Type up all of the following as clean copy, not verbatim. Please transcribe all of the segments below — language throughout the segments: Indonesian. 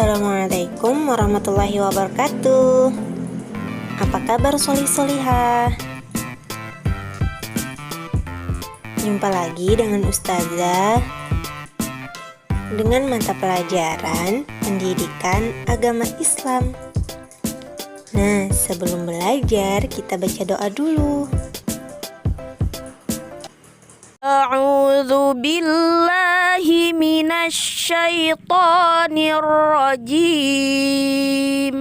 Assalamualaikum warahmatullahi wabarakatuh. Apa kabar solih-solihah? Jumpa lagi dengan Ustazah dengan mata pelajaran Pendidikan Agama Islam. Nah, sebelum belajar kita baca doa dulu. A'udzu billahi minasy syaithanir rajim.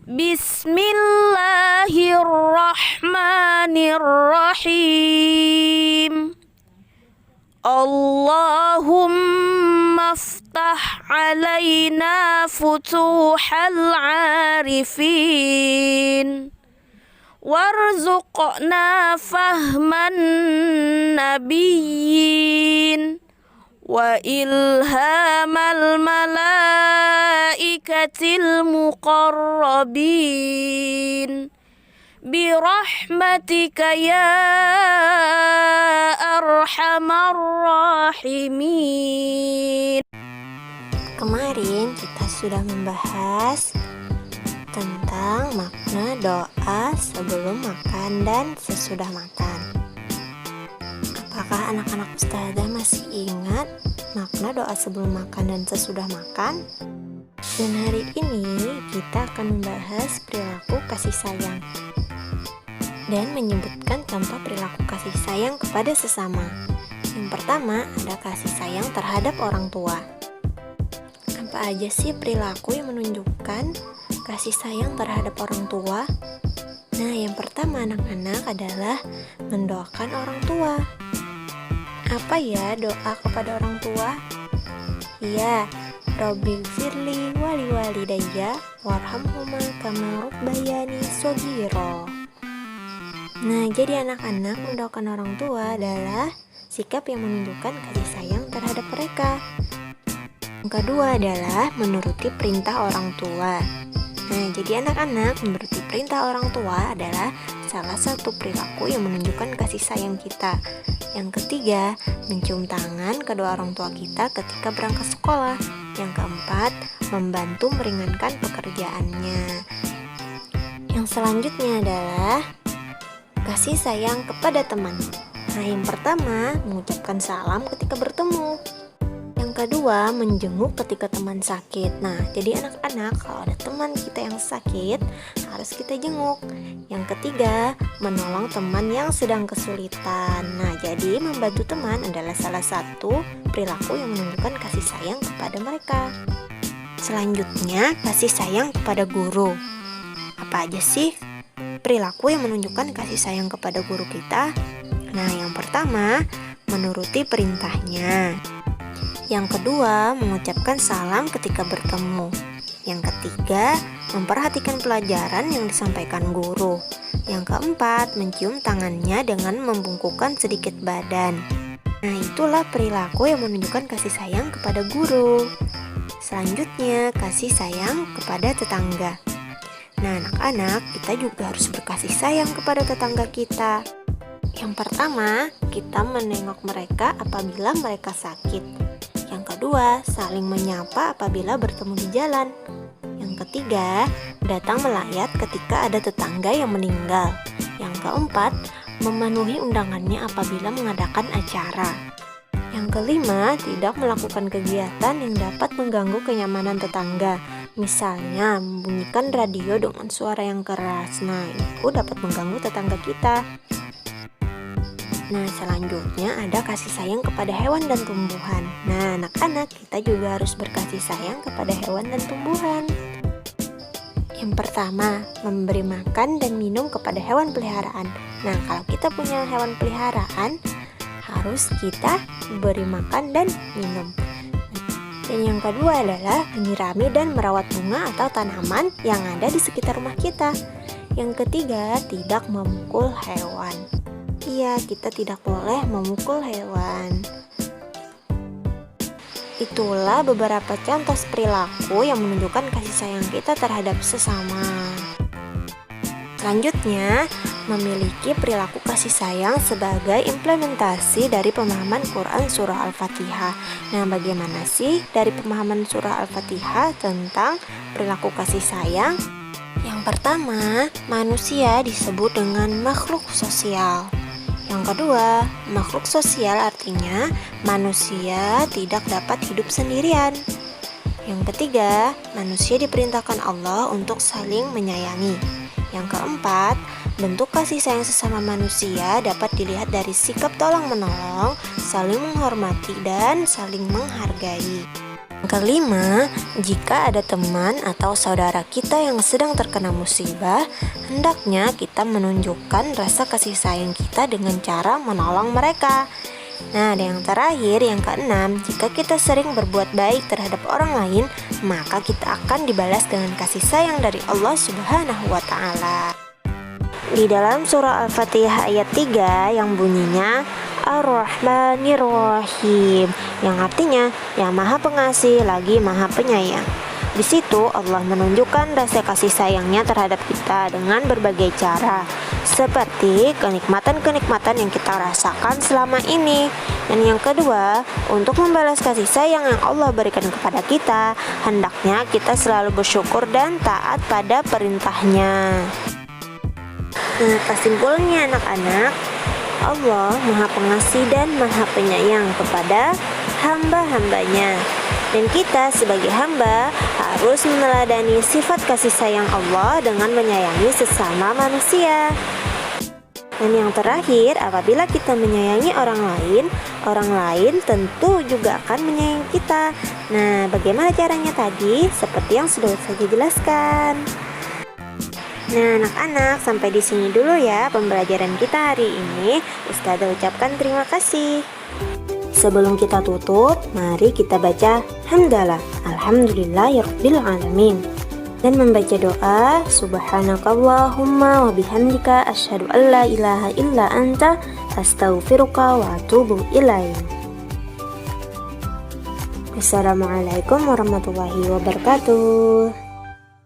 Bismillahirrahmanirrahim. Allahumma aftah alaina futuhal arifin warzuqna fahman nabiyyin wa ilhamal malaikatil muqarrabin birahmatika ya arhamar rahimin. Kemarin kita sudah membahas tentang makna doa sebelum makan dan sesudah makan. Apakah anak-anak ustazah masih ingat makna doa sebelum makan dan sesudah makan? Dan hari ini kita akan membahas perilaku kasih sayang dan menyebutkan contoh perilaku kasih sayang kepada sesama. Yang pertama ada kasih sayang terhadap orang tua. Apa aja sih perilaku yang menunjukkan kasih sayang terhadap orang tua? Nah, yang pertama anak-anak adalah mendoakan orang tua. Apa ya doa kepada orang tua? Iya, Robbi firli wali walidayya warhamhuma kama rabbayani shaghira. Nah, jadi anak-anak mendoakan orang tua adalah sikap yang menunjukkan kasih sayang terhadap mereka. Yang kedua adalah menuruti perintah orang tua. Nah, jadi anak-anak menuruti perintah orang tua adalah salah satu perilaku yang menunjukkan kasih sayang kita. Yang ketiga, mencium tangan kedua orang tua kita ketika berangkat sekolah. Yang keempat, membantu meringankan pekerjaannya. Yang selanjutnya adalah kasih sayang kepada teman. Nah, yang pertama, mengucapkan salam ketika bertemu. Yang kedua, menjenguk ketika teman sakit. Nah, jadi anak-anak kalau ada teman kita yang sakit, harus kita jenguk. Yang ketiga, menolong teman yang sedang kesulitan. Nah, jadi membantu teman adalah salah satu perilaku yang menunjukkan kasih sayang kepada mereka. Selanjutnya, kasih sayang kepada guru. Apa aja sih perilaku yang menunjukkan kasih sayang kepada guru kita? Nah, yang pertama, menuruti perintahnya. Yang kedua, mengucapkan salam ketika bertemu. Yang ketiga, memperhatikan pelajaran yang disampaikan guru. Yang keempat, mencium tangannya dengan membungkukkan sedikit badan. Nah, itulah perilaku yang menunjukkan kasih sayang kepada guru. Selanjutnya, kasih sayang kepada tetangga. Nah, anak-anak, kita juga harus berkasih sayang kepada tetangga kita. Yang pertama, kita menengok mereka apabila mereka sakit. Yang kedua, saling menyapa apabila bertemu di jalan. Yang ketiga, datang melayat ketika ada tetangga yang meninggal. Yang keempat, memenuhi undangannya apabila mengadakan acara. Yang kelima, tidak melakukan kegiatan yang dapat mengganggu kenyamanan tetangga. Misalnya, membunyikan radio dengan suara yang keras. Nah, itu dapat mengganggu tetangga kita. Nah, selanjutnya ada kasih sayang kepada hewan dan tumbuhan. Nah, anak-anak, kita juga harus berkasih sayang kepada hewan dan tumbuhan. Yang pertama, memberi makan dan minum kepada hewan peliharaan. Nah, kalau kita punya hewan peliharaan, harus kita beri makan dan minum. Dan yang kedua adalah menyirami dan merawat bunga atau tanaman yang ada di sekitar rumah kita. Yang ketiga, tidak memukul hewan. Iya, kita tidak boleh memukul hewan. Itulah beberapa contoh perilaku yang menunjukkan kasih sayang kita terhadap sesama. Selanjutnya, memiliki perilaku kasih sayang sebagai implementasi dari pemahaman Quran Surah Al-Fatihah. Nah, bagaimana sih dari pemahaman Surah Al-Fatihah tentang perilaku kasih sayang? Yang pertama, manusia disebut dengan makhluk sosial. Yang kedua, makhluk sosial artinya manusia tidak dapat hidup sendirian. Yang ketiga, manusia diperintahkan Allah untuk saling menyayangi. Yang keempat, bentuk kasih sayang sesama manusia dapat dilihat dari sikap tolong-menolong, saling menghormati, dan saling menghargai. Yang kelima, jika ada teman atau saudara kita yang sedang terkena musibah, hendaknya kita menunjukkan rasa kasih sayang kita dengan cara menolong mereka. Nah, dan yang terakhir, yang keenam, jika kita sering berbuat baik terhadap orang lain, maka kita akan dibalas dengan kasih sayang dari Allah Subhanahu wa Ta'ala. Di dalam surah Al-Fatihah ayat 3 yang bunyinya Ar-Rahmanir-Rahim, yang artinya yang Maha Pengasih lagi Maha Penyayang. Di situ Allah menunjukkan rasa kasih sayangnya terhadap kita dengan berbagai cara, seperti kenikmatan-kenikmatan yang kita rasakan selama ini. Dan yang kedua, untuk membalas kasih sayang yang Allah berikan kepada kita, hendaknya kita selalu bersyukur dan taat pada perintahnya. Nah, kesimpulannya anak-anak, Allah Maha Pengasih dan Maha Penyayang kepada hamba-hambanya. Dan kita sebagai hamba harus meneladani sifat kasih sayang Allah dengan menyayangi sesama manusia. Dan yang terakhir, apabila kita menyayangi orang lain tentu juga akan menyayangi kita. Nah, bagaimana caranya tadi? Seperti yang sudah saya jelaskan. Nah, anak-anak, sampai di sini dulu ya pembelajaran kita hari ini. Ustazah ucapkan terima kasih. Sebelum kita tutup, mari kita baca hamdalah, alhamdulillahirabbil alamin, dan membaca doa subhanakallahumma wa bihamdika asyhadu an la ilaha illa anta astaghfiruka wa atubu ilaik. Assalamualaikum warahmatullahi wabarakatuh.